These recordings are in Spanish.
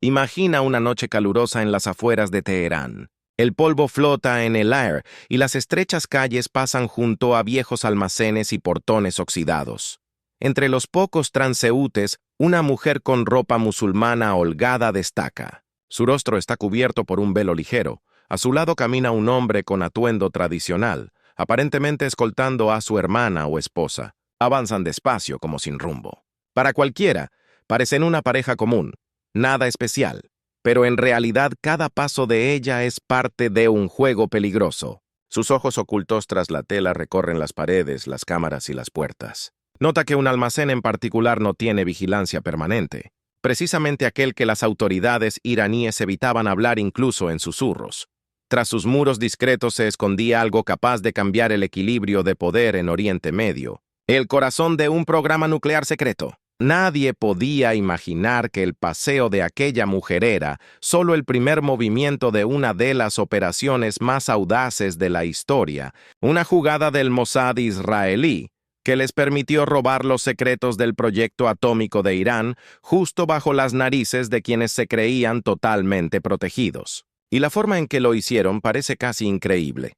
Imagina una noche calurosa en las afueras de Teherán. El polvo flota en el aire y las estrechas calles pasan junto a viejos almacenes y portones oxidados. Entre los pocos transeúntes, una mujer con ropa musulmana holgada destaca. Su rostro está cubierto por un velo ligero. A su lado camina un hombre con atuendo tradicional, aparentemente escoltando a su hermana o esposa. Avanzan despacio como sin rumbo. Para cualquiera, parecen una pareja común. Nada especial, pero en realidad cada paso de ella es parte de un juego peligroso. Sus ojos ocultos tras la tela recorren las paredes, las cámaras y las puertas. Nota que un almacén en particular no tiene vigilancia permanente, precisamente aquel que las autoridades iraníes evitaban hablar incluso en susurros. Tras sus muros discretos se escondía algo capaz de cambiar el equilibrio de poder en Oriente Medio, el corazón de un programa nuclear secreto. Nadie podía imaginar que el paseo de aquella mujer era solo el primer movimiento de una de las operaciones más audaces de la historia, una jugada del Mossad israelí que les permitió robar los secretos del proyecto atómico de Irán justo bajo las narices de quienes se creían totalmente protegidos. Y la forma en que lo hicieron parece casi increíble.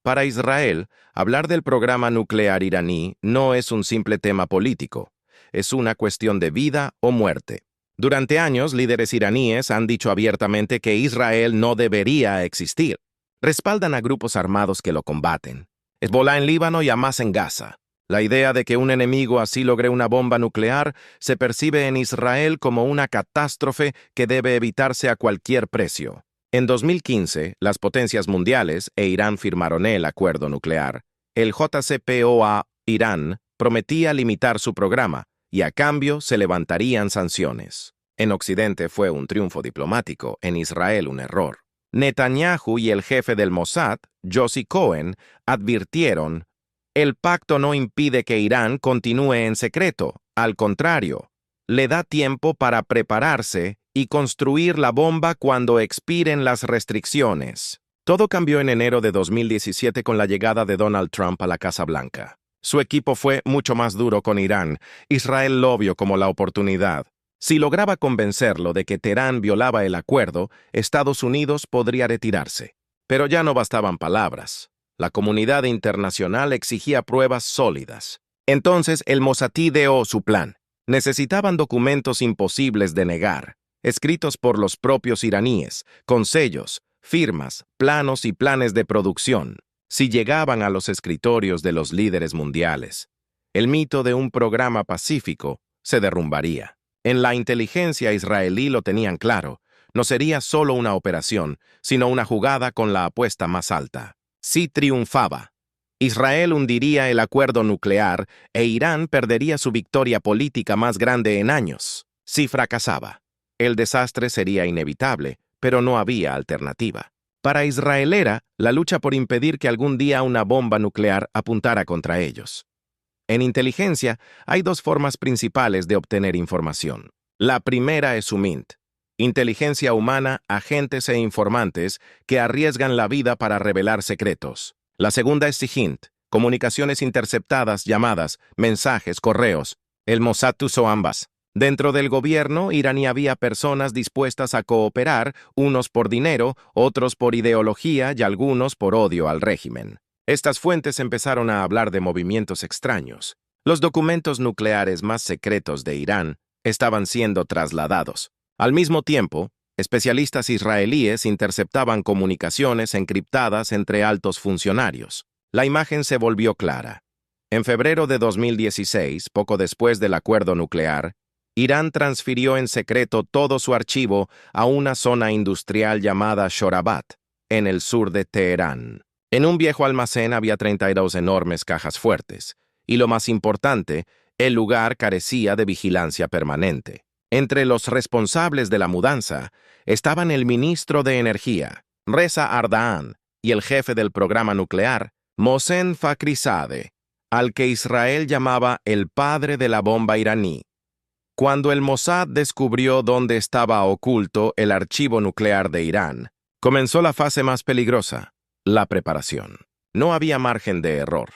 Para Israel, hablar del programa nuclear iraní no es un simple tema político. Es una cuestión de vida o muerte. Durante años, líderes iraníes han dicho abiertamente que Israel no debería existir. Respaldan a grupos armados que lo combaten. Hezbolá en Líbano y Hamás en Gaza. La idea de que un enemigo así logre una bomba nuclear se percibe en Israel como una catástrofe que debe evitarse a cualquier precio. En 2015, las potencias mundiales e Irán firmaron el acuerdo nuclear. El JCPOA Irán prometía limitar su programa, y a cambio se levantarían sanciones. En Occidente fue un triunfo diplomático, en Israel un error. Netanyahu y el jefe del Mossad, Yossi Cohen, advirtieron: el pacto no impide que Irán continúe en secreto, al contrario, le da tiempo para prepararse y construir la bomba cuando expiren las restricciones. Todo cambió en enero de 2017 con la llegada de Donald Trump a la Casa Blanca. Su equipo fue mucho más duro con Irán. Israel lo vio como la oportunidad. Si lograba convencerlo de que Teherán violaba el acuerdo, Estados Unidos podría retirarse. Pero ya no bastaban palabras. La comunidad internacional exigía pruebas sólidas. Entonces el Mossad ideó su plan. Necesitaban documentos imposibles de negar, escritos por los propios iraníes, con sellos, firmas, planos y planes de producción. Si llegaban a los escritorios de los líderes mundiales, el mito de un programa pacífico se derrumbaría. En la inteligencia israelí lo tenían claro. No sería solo una operación, sino una jugada con la apuesta más alta. Si triunfaba, Israel hundiría el acuerdo nuclear e Irán perdería su victoria política más grande en años. Si fracasaba, el desastre sería inevitable, pero no había alternativa. Para Israel era la lucha por impedir que algún día una bomba nuclear apuntara contra ellos. En inteligencia, hay dos formas principales de obtener información. La primera es SUMINT, inteligencia humana, agentes e informantes que arriesgan la vida para revelar secretos. La segunda es SIGINT, comunicaciones interceptadas, llamadas, mensajes, correos. El Mossad usó ambas. Dentro del gobierno iraní había personas dispuestas a cooperar, unos por dinero, otros por ideología y algunos por odio al régimen. Estas fuentes empezaron a hablar de movimientos extraños. Los documentos nucleares más secretos de Irán estaban siendo trasladados. Al mismo tiempo, especialistas israelíes interceptaban comunicaciones encriptadas entre altos funcionarios. La imagen se volvió clara. En febrero de 2016, poco después del acuerdo nuclear, Irán transfirió en secreto todo su archivo a una zona industrial llamada Shorabat, en el sur de Teherán. En un viejo almacén había 32 enormes cajas fuertes, y lo más importante, el lugar carecía de vigilancia permanente. Entre los responsables de la mudanza estaban el ministro de Energía, Reza Ardahan, y el jefe del programa nuclear, Mohsen Fakhrizadeh, al que Israel llamaba el padre de la bomba iraní. Cuando el Mossad descubrió dónde estaba oculto el archivo nuclear de Irán, comenzó la fase más peligrosa, la preparación. No había margen de error.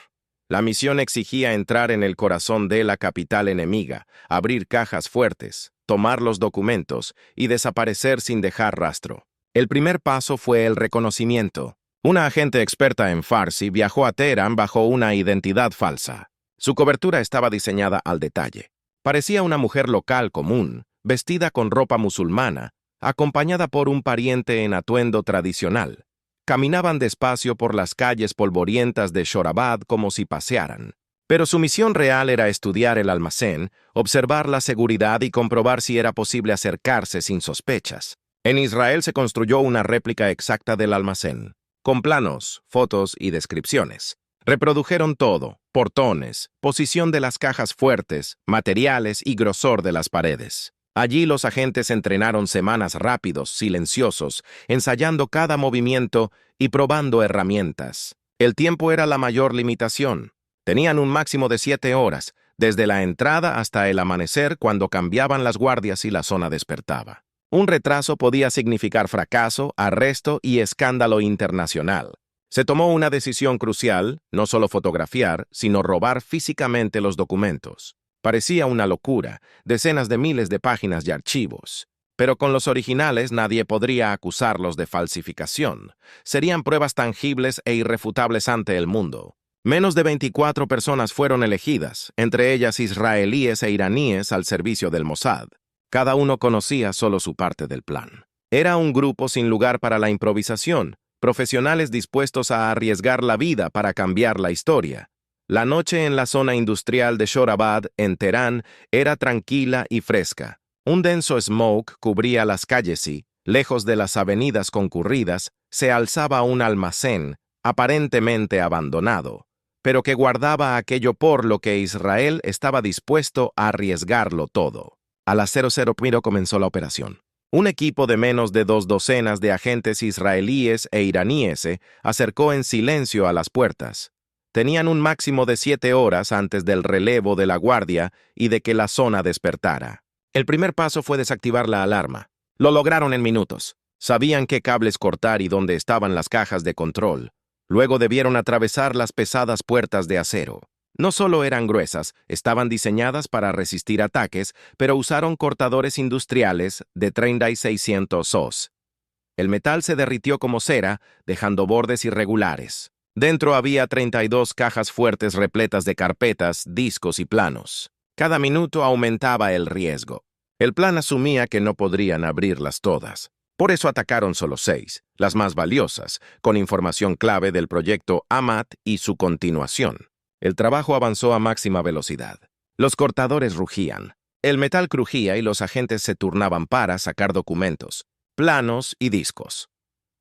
La misión exigía entrar en el corazón de la capital enemiga, abrir cajas fuertes, tomar los documentos y desaparecer sin dejar rastro. El primer paso fue el reconocimiento. Una agente experta en Farsi viajó a Teherán bajo una identidad falsa. Su cobertura estaba diseñada al detalle. Parecía una mujer local común, vestida con ropa musulmana, acompañada por un pariente en atuendo tradicional. Caminaban despacio por las calles polvorientas de Shorabad como si pasearan. Pero su misión real era estudiar el almacén, observar la seguridad y comprobar si era posible acercarse sin sospechas. En Israel se construyó una réplica exacta del almacén, con planos, fotos y descripciones. Reprodujeron todo: portones, posición de las cajas fuertes, materiales y grosor de las paredes. Allí los agentes entrenaron semanas rápidos, silenciosos, ensayando cada movimiento y probando herramientas. El tiempo era la mayor limitación. Tenían un máximo de 7 horas, desde la entrada hasta el amanecer, cuando cambiaban las guardias y la zona despertaba. Un retraso podía significar fracaso, arresto y escándalo internacional. Se tomó una decisión crucial: no solo fotografiar, sino robar físicamente los documentos. Parecía una locura, decenas de miles de páginas y archivos. Pero con los originales nadie podría acusarlos de falsificación. Serían pruebas tangibles e irrefutables ante el mundo. Menos de 24 personas fueron elegidas, entre ellas israelíes e iraníes al servicio del Mossad. Cada uno conocía solo su parte del plan. Era un grupo sin lugar para la improvisación, profesionales dispuestos a arriesgar la vida para cambiar la historia. La noche en la zona industrial de Shorabad, en Teherán, era tranquila y fresca. Un denso smoke cubría las calles y, lejos de las avenidas concurridas, se alzaba un almacén, aparentemente abandonado, pero que guardaba aquello por lo que Israel estaba dispuesto a arriesgarlo todo. A las 00:00 comenzó la operación. Un equipo de menos de 2 docenas de agentes israelíes e iraníes se acercó en silencio a las puertas. Tenían un máximo de 7 horas antes del relevo de la guardia y de que la zona despertara. El primer paso fue desactivar la alarma. Lo lograron en minutos. Sabían qué cables cortar y dónde estaban las cajas de control. Luego debieron atravesar las pesadas puertas de acero. No solo eran gruesas, estaban diseñadas para resistir ataques, pero usaron cortadores industriales de 3600 oz. El metal se derritió como cera, dejando bordes irregulares. Dentro había 32 cajas fuertes repletas de carpetas, discos y planos. Cada minuto aumentaba el riesgo. El plan asumía que no podrían abrirlas todas. Por eso atacaron solo 6, las más valiosas, con información clave del proyecto Amat y su continuación. El trabajo avanzó a máxima velocidad. Los cortadores rugían. El metal crujía y los agentes se turnaban para sacar documentos, planos y discos.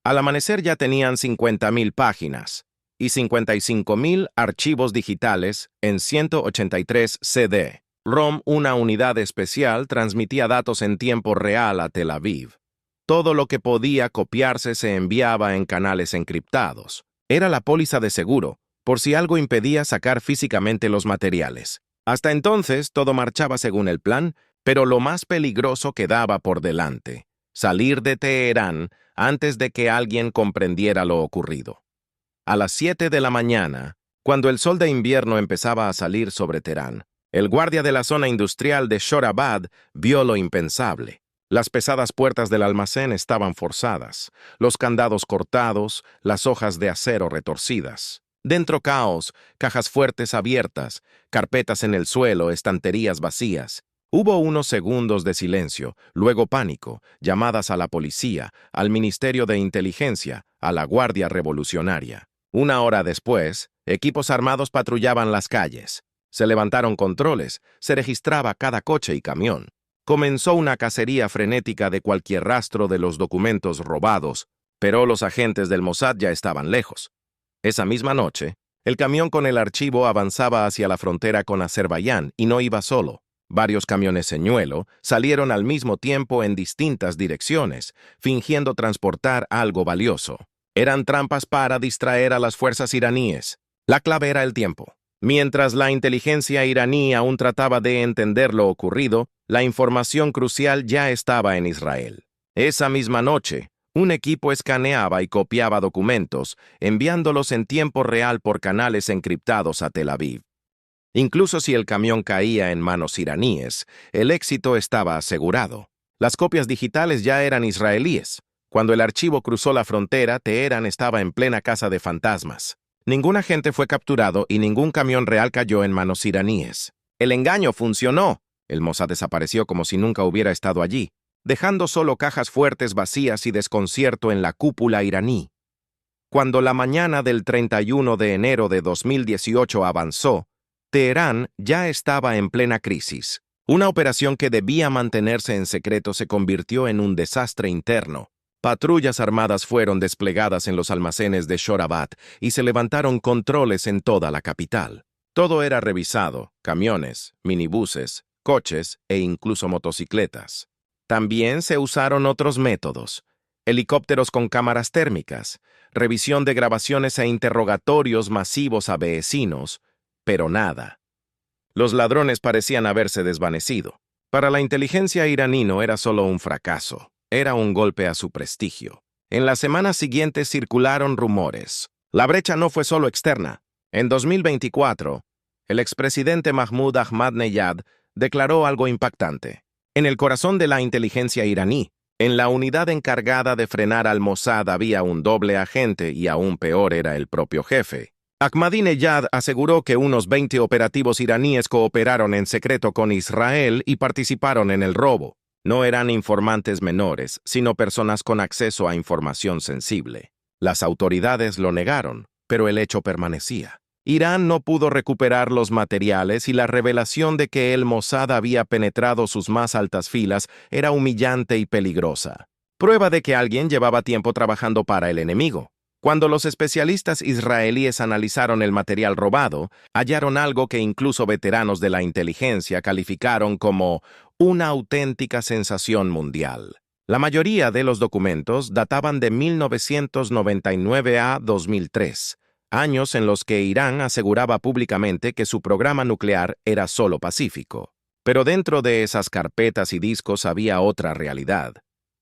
Al amanecer ya tenían 50.000 páginas y 55.000 archivos digitales en 183 CD. ROM, una unidad especial, transmitía datos en tiempo real a Tel Aviv. Todo lo que podía copiarse se enviaba en canales encriptados. Era la póliza de seguro, por si algo impedía sacar físicamente los materiales. Hasta entonces todo marchaba según el plan, pero lo más peligroso quedaba por delante: salir de Teherán antes de que alguien comprendiera lo ocurrido. A las 7 de la mañana, cuando el sol de invierno empezaba a salir sobre Teherán, el guardia de la zona industrial de Shorabad vio lo impensable. Las pesadas puertas del almacén estaban forzadas, los candados cortados, las hojas de acero retorcidas. Dentro caos, cajas fuertes abiertas, carpetas en el suelo, estanterías vacías. Hubo unos segundos de silencio, luego pánico, llamadas a la policía, al Ministerio de Inteligencia, a la Guardia Revolucionaria. 1 hora después, equipos armados patrullaban las calles. Se levantaron controles, se registraba cada coche y camión. Comenzó una cacería frenética de cualquier rastro de los documentos robados, pero los agentes del Mossad ya estaban lejos. Esa misma noche, el camión con el archivo avanzaba hacia la frontera con Azerbaiyán y no iba solo. Varios camiones señuelo salieron al mismo tiempo en distintas direcciones, fingiendo transportar algo valioso. Eran trampas para distraer a las fuerzas iraníes. La clave era el tiempo. Mientras la inteligencia iraní aún trataba de entender lo ocurrido, la información crucial ya estaba en Israel. Esa misma noche, un equipo escaneaba y copiaba documentos, enviándolos en tiempo real por canales encriptados a Tel Aviv. Incluso si el camión caía en manos iraníes, el éxito estaba asegurado. Las copias digitales ya eran israelíes. Cuando el archivo cruzó la frontera, Teherán estaba en plena caza de fantasmas. Ningún agente fue capturado y ningún camión real cayó en manos iraníes. El engaño funcionó. El Mossad desapareció como si nunca hubiera estado allí, dejando solo cajas fuertes vacías y desconcierto en la cúpula iraní. Cuando la mañana del 31 de enero de 2018 avanzó, Teherán ya estaba en plena crisis. Una operación que debía mantenerse en secreto se convirtió en un desastre interno. Patrullas armadas fueron desplegadas en los almacenes de Shorabad y se levantaron controles en toda la capital. Todo era revisado: camiones, minibuses, coches e incluso motocicletas. También se usaron otros métodos: helicópteros con cámaras térmicas, revisión de grabaciones e interrogatorios masivos a vecinos, pero nada. Los ladrones parecían haberse desvanecido. Para la inteligencia iraní no era solo un fracaso, era un golpe a su prestigio. En las semanas siguientes circularon rumores. La brecha no fue solo externa. En 2024, el expresidente Mahmoud Ahmadinejad declaró algo impactante. En el corazón de la inteligencia iraní, en la unidad encargada de frenar al Mossad, había un doble agente y aún peor era el propio jefe. Ahmadinejad aseguró que unos 20 operativos iraníes cooperaron en secreto con Israel y participaron en el robo. No eran informantes menores, sino personas con acceso a información sensible. Las autoridades lo negaron, pero el hecho permanecía. Irán no pudo recuperar los materiales y la revelación de que el Mossad había penetrado sus más altas filas era humillante y peligrosa. Prueba de que alguien llevaba tiempo trabajando para el enemigo. Cuando los especialistas israelíes analizaron el material robado, hallaron algo que incluso veteranos de la inteligencia calificaron como una auténtica sensación mundial. La mayoría de los documentos databan de 1999 a 2003, años en los que Irán aseguraba públicamente que su programa nuclear era solo pacífico. Pero dentro de esas carpetas y discos había otra realidad: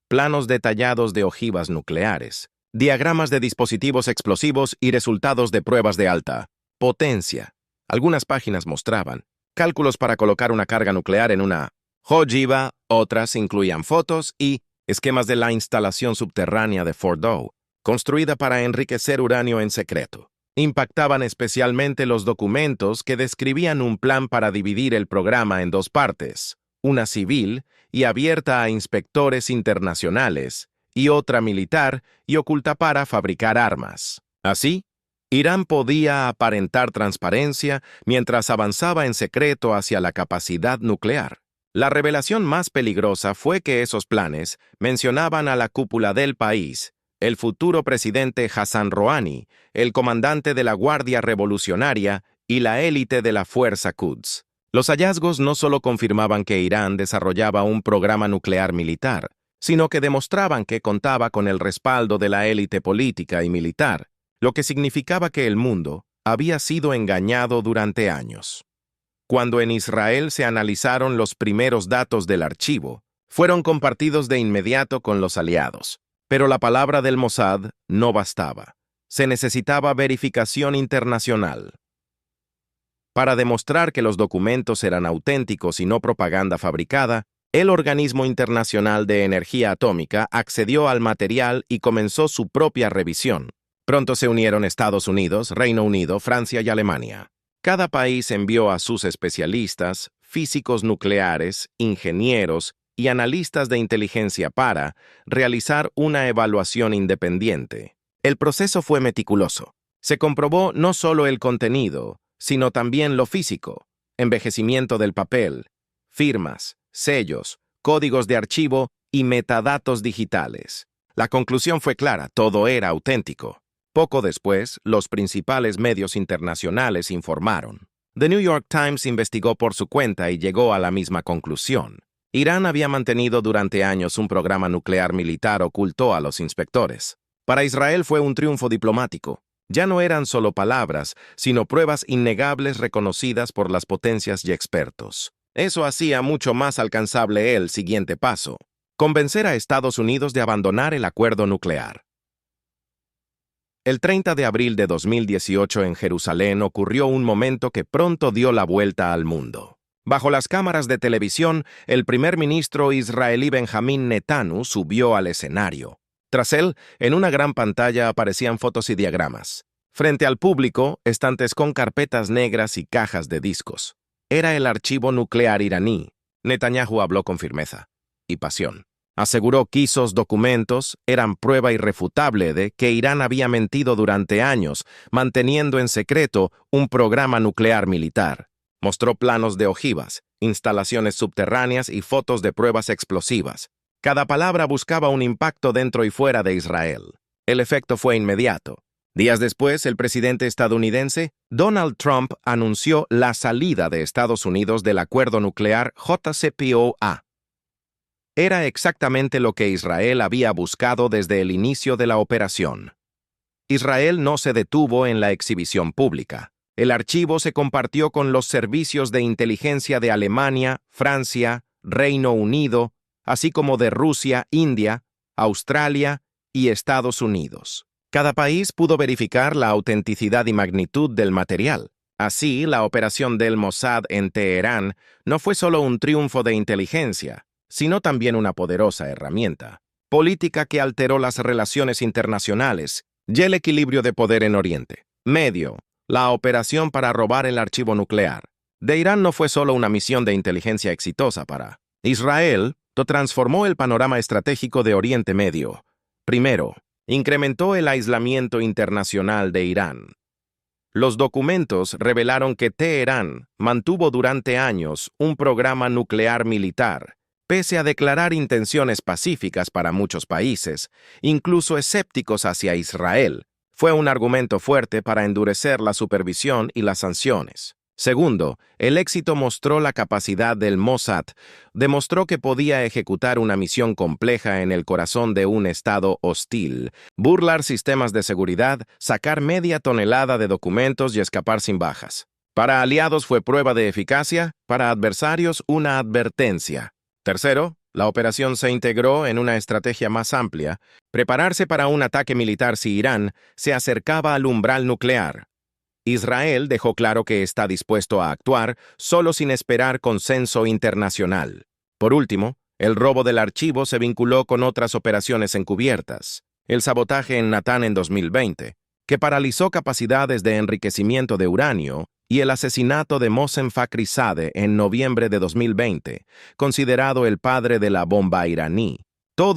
planos detallados de ojivas nucleares, diagramas de dispositivos explosivos y resultados de pruebas de alta potencia. Algunas páginas mostraban cálculos para colocar una carga nuclear en una ojiva, otras incluían fotos y esquemas de la instalación subterránea de Fordow, construida para enriquecer uranio en secreto. Impactaban especialmente los documentos que describían un plan para dividir el programa en dos partes, una civil y abierta a inspectores internacionales, y otra militar y oculta para fabricar armas. Así, Irán podía aparentar transparencia mientras avanzaba en secreto hacia la capacidad nuclear. La revelación más peligrosa fue que esos planes mencionaban a la cúpula del país, el futuro presidente Hassan Rouhani, el comandante de la Guardia Revolucionaria y la élite de la Fuerza Quds. Los hallazgos no solo confirmaban que Irán desarrollaba un programa nuclear militar, sino que demostraban que contaba con el respaldo de la élite política y militar, lo que significaba que el mundo había sido engañado durante años. Cuando en Israel se analizaron los primeros datos del archivo, fueron compartidos de inmediato con los aliados. Pero la palabra del Mossad no bastaba. Se necesitaba verificación internacional. Para demostrar que los documentos eran auténticos y no propaganda fabricada, el Organismo Internacional de Energía Atómica accedió al material y comenzó su propia revisión. Pronto se unieron Estados Unidos, Reino Unido, Francia y Alemania. Cada país envió a sus especialistas, físicos nucleares, ingenieros y analistas de inteligencia para realizar una evaluación independiente. El proceso fue meticuloso. Se comprobó no solo el contenido, sino también lo físico: envejecimiento del papel, firmas, sellos, códigos de archivo y metadatos digitales. La conclusión fue clara: todo era auténtico. Poco después, los principales medios internacionales informaron. The New York Times investigó por su cuenta y llegó a la misma conclusión. Irán había mantenido durante años un programa nuclear militar oculto a los inspectores. Para Israel fue un triunfo diplomático. Ya no eran solo palabras, sino pruebas innegables reconocidas por las potencias y expertos. Eso hacía mucho más alcanzable el siguiente paso: convencer a Estados Unidos de abandonar el acuerdo nuclear. El 30 de abril de 2018 en Jerusalén ocurrió un momento que pronto dio la vuelta al mundo. Bajo las cámaras de televisión, el primer ministro israelí Benjamín Netanyahu subió al escenario. Tras él, en una gran pantalla aparecían fotos y diagramas. Frente al público, estantes con carpetas negras y cajas de discos. Era el archivo nuclear iraní. Netanyahu habló con firmeza y pasión. Aseguró que esos documentos eran prueba irrefutable de que Irán había mentido durante años, manteniendo en secreto un programa nuclear militar. Mostró planos de ojivas, instalaciones subterráneas y fotos de pruebas explosivas. Cada palabra buscaba un impacto dentro y fuera de Israel. El efecto fue inmediato. Días después, el presidente estadounidense, Donald Trump, anunció la salida de Estados Unidos del acuerdo nuclear JCPOA. Era exactamente lo que Israel había buscado desde el inicio de la operación. Israel no se detuvo en la exhibición pública. El archivo se compartió con los servicios de inteligencia de Alemania, Francia, Reino Unido, así como de Rusia, India, Australia y Estados Unidos. Cada país pudo verificar la autenticidad y magnitud del material. Así, la operación del Mossad en Teherán no fue solo un triunfo de inteligencia, sino también una poderosa herramienta política que alteró las relaciones internacionales y el equilibrio de poder en Oriente Medio. La operación para robar el archivo nuclear de Irán no fue solo una misión de inteligencia exitosa para Israel, transformó el panorama estratégico de Oriente Medio. Primero, incrementó el aislamiento internacional de Irán. Los documentos revelaron que Teherán mantuvo durante años un programa nuclear militar, pese a declarar intenciones pacíficas para muchos países, incluso escépticos hacia Israel. Fue un argumento fuerte para endurecer la supervisión y las sanciones. Segundo, el éxito mostró la capacidad del Mossad, demostró que podía ejecutar una misión compleja en el corazón de un estado hostil, burlar sistemas de seguridad, sacar media tonelada de documentos y escapar sin bajas. Para aliados fue prueba de eficacia, para adversarios una advertencia. Tercero, la operación se integró en una estrategia más amplia, prepararse para un ataque militar si Irán se acercaba al umbral nuclear. Israel dejó claro que está dispuesto a actuar solo sin esperar consenso internacional. Por último, el robo del archivo se vinculó con otras operaciones encubiertas. El sabotaje en Natán en 2020, que paralizó capacidades de enriquecimiento de uranio, y el asesinato de Mohsen Fakhrizadeh en noviembre de 2020, considerado el padre de la bomba iraní. Todo